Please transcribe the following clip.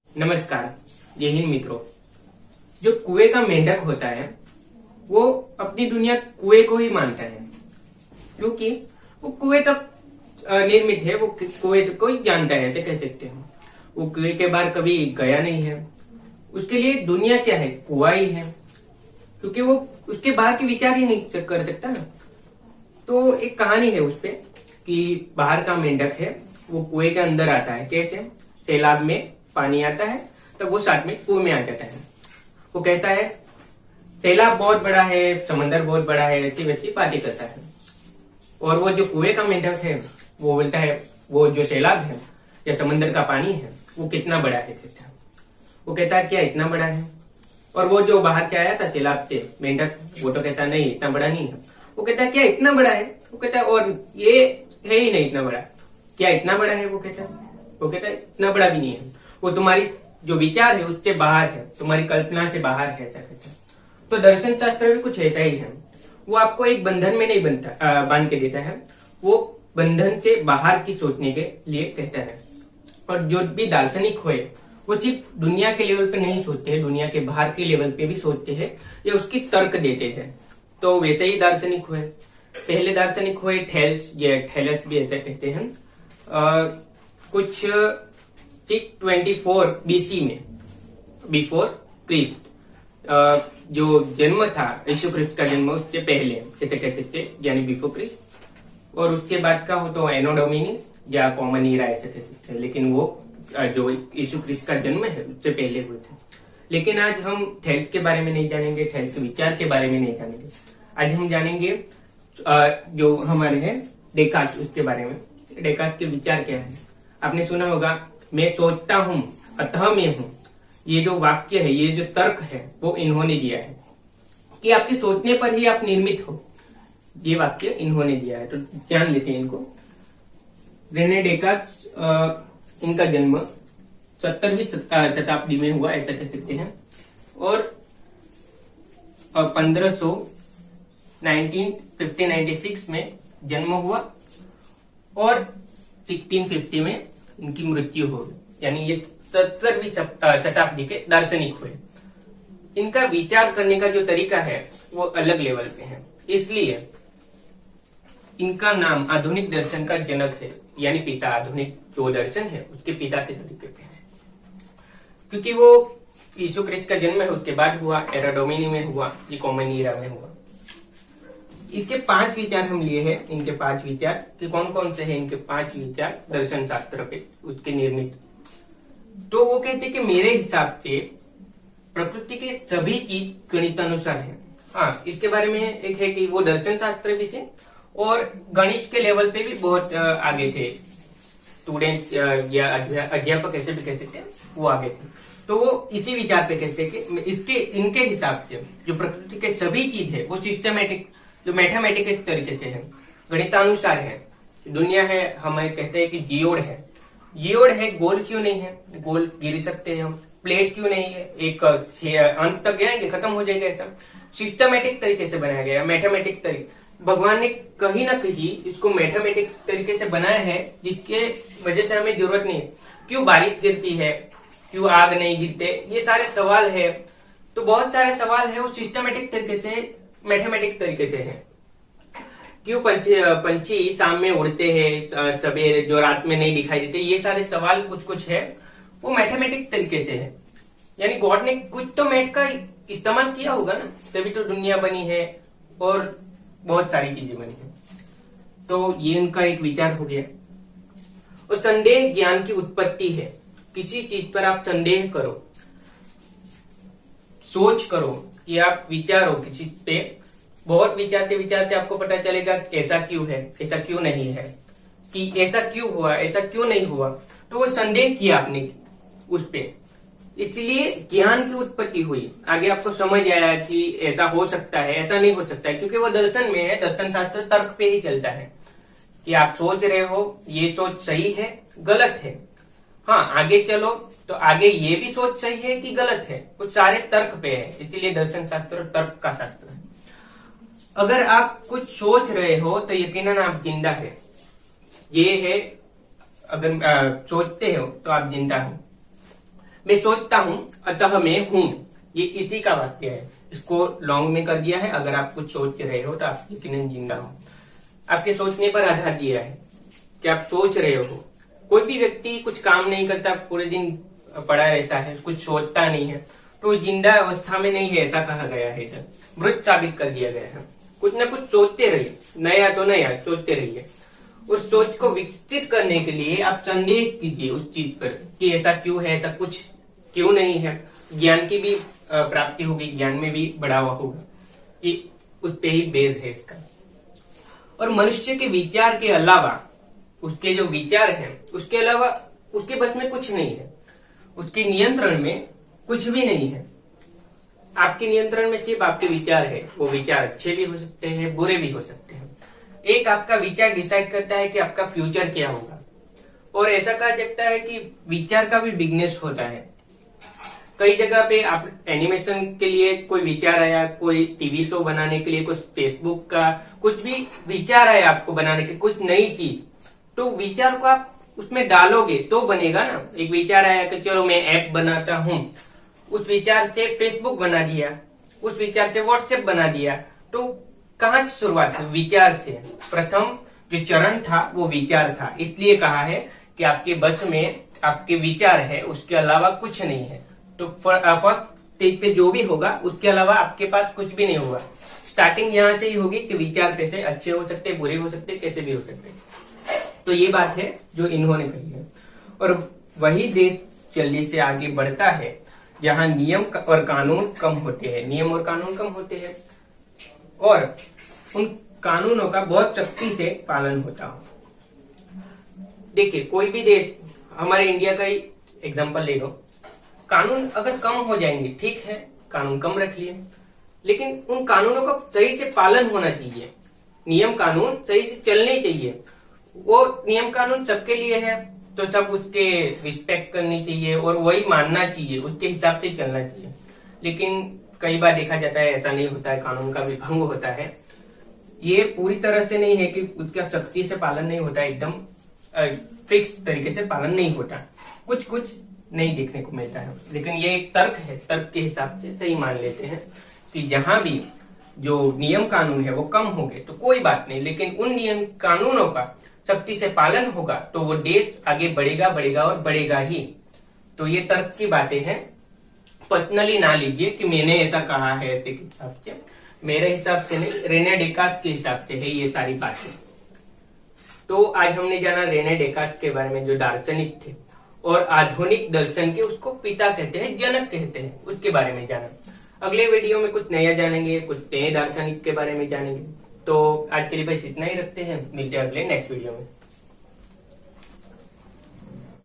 नमस्कार। जय हिंद मित्रों। जो कुएं का मेंढक होता है वो अपनी दुनिया कुएं को ही मानता है, क्योंकि वो कुएं तक निर्मित है। वो कुएं को ही जानता है, ऐसे कह सकते हैं। वो कुएं के बाहर कभी गया नहीं है। उसके लिए दुनिया क्या है, कुआं ही है, क्योंकि वो उसके बाहर के विचार ही नहीं कर सकता ना। तो एक कहानी है उस पे कि बाहर का मेंढक है, वो कुएं के अंदर आता है। कैसे? सैलाब में पानी आता है तब वो साथ में कुएं में आ जाता है। वो कहता है सैलाब बहुत बड़ा है, समंदर बहुत बड़ा है, अच्छी बच्ची पार्टी करता है। और वो जो कुएं का मेंढक है वो बोलता है वो जो सैलाब है या समंदर का पानी है वो कितना बड़ा है। कहता है, वो कहता है क्या इतना बड़ा है? और वो जो बाहर से आया था सैलाब से मेंढक, वो तो कहता नहीं इतना बड़ा नहीं है। वो कहता है क्या इतना बड़ा है? वो कहता है और ये है ही नहीं इतना बड़ा। क्या इतना बड़ा है? वो कहता है इतना बड़ा भी नहीं है। वो तुम्हारी जो विचार है उससे बाहर है, तुम्हारी कल्पना से बाहर है, ऐसा कहता है। तो दर्शन शास्त्र भी कुछ ऐसा ही है। वो आपको एक बंधन में नहीं बांध के देता है, वो बंधन से बाहर की सोचने के लिए कहता है। और जो भी दार्शनिक हुए वो सिर्फ दुनिया के लेवल पे नहीं सोचते हैं, दुनिया के बाहर के लेवल पे भी सोचते हैं या उसकी तर्क देते हैं। तो वैसे ही दार्शनिक हुए। पहले दार्शनिक हुए थेल्स, ये थेलस भी ऐसा कहते हैं। कुछ 624 BC में, बिफोर क्रिस्ट, जो जन्म था यीशु क्रिस्ट का जन्म उससे पहले, ऐसे कह सकते यानी बिफोर क्रिस्ट। और उसके बाद का हो तो एनो डोमिनी या कॉमन ईरा ऐसे कह सकते हैं। लेकिन वो जो यीशु क्रिस्ट का जन्म है उससे पहले हुए थे। लेकिन आज हम थेल्स के बारे में नहीं जानेंगे, थेल्स के विचार के बारे में नहीं जानेंगे। आज हम जानेंगे जो हमारे हैं डेकार्ट, उसके बारे में। डेकार्ट के विचार क्या है? आपने सुना होगा मैं सोचता हूं अतः मैं हूं। ये जो वाक्य है, ये जो तर्क है वो इन्होंने दिया है कि आपके सोचने पर ही आप निर्मित हो। ये वाक्य इन्होंने दिया है, तो जान लेते हैं इनको। रेने डेकार्ट, इनका जन्म 17वीं शताब्दी में हुआ, ऐसा कह सकते हैं। और 1596 में जन्म हुआ और 1650 में इनकी मृत्यु हो गई। यानी ये 17वीं शताब्दी के दार्शनिक हुए। इनका विचार करने का जो तरीका है वो अलग लेवल पे है, इसलिए इनका नाम आधुनिक दर्शन का जनक है, यानी पिता। आधुनिक जो दर्शन है उसके पिता के तरीके पे है, क्योंकि वो यीशु क्रिस्त का जन्म है उसके बाद हुआ, एरा डोमिनी में हुआ, ये कॉमन ईरा में हुआ। इसके 5 विचार हम लिए हैं। इनके 5 विचार कि कौन कौन से हैं इनके 5 विचार दर्शन शास्त्र पे, उसके निर्मित। तो वो कहते हैं कि मेरे हिसाब से प्रकृति के सभी चीज गणितानुसार है। हाँ, इसके बारे में एक है कि वो दर्शन शास्त्र भी थे और गणित के लेवल पे भी बहुत आगे थे। स्टूडेंट या अध्यापक ऐसे भी कह सकते हैं, वो आगे थे। तो वो इसी विचार पे कहते हैं कि इनके हिसाब से जो प्रकृति के सभी चीज है वो सिस्टमेटिक, जो मैथमेटिक्स तरीके से है, गणितानुसार है। दुनिया है, हमें कहते हैं कि जियोड है। जियोड है, गोल क्यों नहीं है? गोल गिर सकते हैं हम। प्लेट क्यों नहीं है? एक अंत तक जाएंगे, खत्म हो जाएगा। ऐसा सिस्टमेटिक तरीके से बनाया गया, मैथमेटिक तरीके। भगवान ने कहीं ना कहीं इसको मैथमेटिक तरीके से बनाया है, जिसके वजह से हमें जरूरत नहीं है। क्यों बारिश गिरती है, क्यों आग नहीं गिरते, ये सारे सवाल है। तो बहुत सारे सवाल है वो सिस्टमेटिक तरीके से, मैथमेटिक तरीके से है। क्यों पंछी शाम में उड़ते हैं, सवेरे जो रात में नहीं दिखाई देते, ये सारे सवाल कुछ है वो मैथमेटिक तरीके से है। यानी गॉड ने कुछ तो मैथ का इस्तेमाल किया होगा ना, तभी तो दुनिया बनी है और बहुत सारी चीजें बनी है। तो ये इनका एक विचार हो गया। और संदेह ज्ञान की उत्पत्ति है। किसी चीज पर आप संदेह करो, सोच करो कि आप विचारो किसी पे, बहुत विचारते विचारते आपको पता चलेगा ऐसा क्यों है, ऐसा क्यों नहीं है, कि ऐसा क्यों हुआ, ऐसा क्यों नहीं हुआ। तो वो संदेह किया आपने उस पे, इसलिए ज्ञान की उत्पत्ति हुई। आगे आपको समझ आया कि ऐसा हो सकता है, ऐसा नहीं हो सकता है, क्योंकि वो दर्शन में है। दर्शन शास्त्र तर्क पे ही चलता है कि आप सोच रहे हो ये सोच सही है, गलत है। हाँ, आगे चलो तो आगे ये भी सोच सही है कि गलत है, कुछ सारे तर्क पे है। इसीलिए दर्शन शास्त्र तर्क का शास्त्र है। अगर आप कुछ सोच रहे हो तो यकीनन आप जिंदा है। ये है, अगर सोचते हो तो आप जिंदा हो। मैं सोचता हूँ अतः मैं हूँ, ये इसी का वाक्य है। इसको लॉन्ग में कर दिया है। अगर आप कुछ सोच रहे हो तो आप यकीनन जिंदा हो। आपके सोचने पर आधार दिया है कि आप सोच रहे हो। कोई भी व्यक्ति कुछ काम नहीं करता, पूरे दिन पड़ा रहता है, कुछ सोचता नहीं है, तो जिंदा अवस्था में नहीं है, ऐसा कहा गया है। इधर मृत साबित कर दिया गया है। कुछ ना कुछ सोचते रहिए, नया तो नया सोचते रहिए। उस सोच को विकसित करने के लिए आप संदेह कीजिए उस चीज पर कि ऐसा क्यों है, ऐसा कुछ क्यों नहीं है। ज्ञान की भी प्राप्ति होगी, ज्ञान में भी बढ़ावा होगा। ये उस पे ही बेस है इसका। और मनुष्य के विचार के अलावा, उसके जो विचार हैं उसके अलावा उसके बस में कुछ नहीं है, उसके नियंत्रण में कुछ भी नहीं है। आपके नियंत्रण में सिर्फ आपके विचार है। वो विचार अच्छे भी हो सकते हैं, बुरे भी हो सकते हैं। एक आपका विचार डिसाइड करता है कि आपका फ्यूचर क्या होगा। और ऐसा कहा जाता है कि विचार का भी बिजनेस होता है। कई जगह पे आप एनिमेशन के लिए कोई विचार आया, कोई टीवी शो बनाने के लिए, कुछ फेसबुक का कुछ भी विचार आया आपको बनाने के, कुछ नई चीज, तो विचार को आप उसमें डालोगे तो बनेगा ना। एक विचार आया कि चलो मैं ऐप बनाता हूँ, उस विचार से फेसबुक बना दिया, उस विचार से व्हाट्सएप बना दिया, तो कहाँ से शुरुआत हुई? विचार से। प्रथम जो चरण था वो विचार था। इसलिए कहा है कि आपके बस में आपके विचार है, उसके अलावा कुछ नहीं है। तो फर्स्ट स्टेज पे जो भी होगा उसके अलावा आपके पास कुछ भी नहीं होगा। स्टार्टिंग यहाँ से ही होगी कि विचार कैसे अच्छे हो सकते, बुरे हो सकते, कैसे भी हो सकते। तो ये बात है जो इन्होंने कही है। और वही देश जल्दी से आगे बढ़ता है जहां नियम और कानून कम होते हैं। नियम और कानून कम होते हैं और उन कानूनों का बहुत सख्ती से पालन होता हो। देखिए, कोई भी देश, हमारे इंडिया का ही एग्जांपल ले लो। कानून अगर कम हो जाएंगे, ठीक है, कानून कम रख लिए, लेकिन उन कानूनों का सही से पालन होना चाहिए। नियम कानून सही से चलने चाहिए। वो नियम कानून सबके लिए है तो सब उसके रिस्पेक्ट करनी चाहिए और वही मानना चाहिए, उसके हिसाब से चलना चाहिए। लेकिन कई बार देखा जाता है ऐसा नहीं होता है, कानून का भी भंग होता है। ये पूरी तरह से नहीं है कि उसका सख्ती से पालन नहीं होता, एकदम फिक्स तरीके से पालन नहीं होता, कुछ कुछ नहीं देखने को मिलता है। लेकिन ये एक तर्क है, तर्क के हिसाब से सही मान लेते हैं कि जहां भी जो नियम कानून है वो कम होंगे तो कोई बात नहीं, लेकिन उन नियम कानूनों का सख्ती से पालन होगा तो वो देश आगे बढ़ेगा, बढ़ेगा और बढ़ेगा ही। तो ये तर्क की बातें हैं, पर्सनली ना लीजिए कि मैंने ऐसा कहा है ऐसे के हिसाब से। मेरे हिसाब से नहीं, रेने डेकार्त के हिसाब से है ये सारी बातें। तो आज हमने जाना रेने डेकार्त के बारे में, जो दार्शनिक थे और आधुनिक दर्शन के उसको पिता कहते हैं, जनक कहते हैं, उसके बारे में जाना। अगले वीडियो में कुछ नया जानेंगे, कुछ नए दार्शनिक के बारे में जानेंगे। तो आज के लिए बस इतना ही रखते हैं, मिलते हैं अगले नेक्स्ट वीडियो में।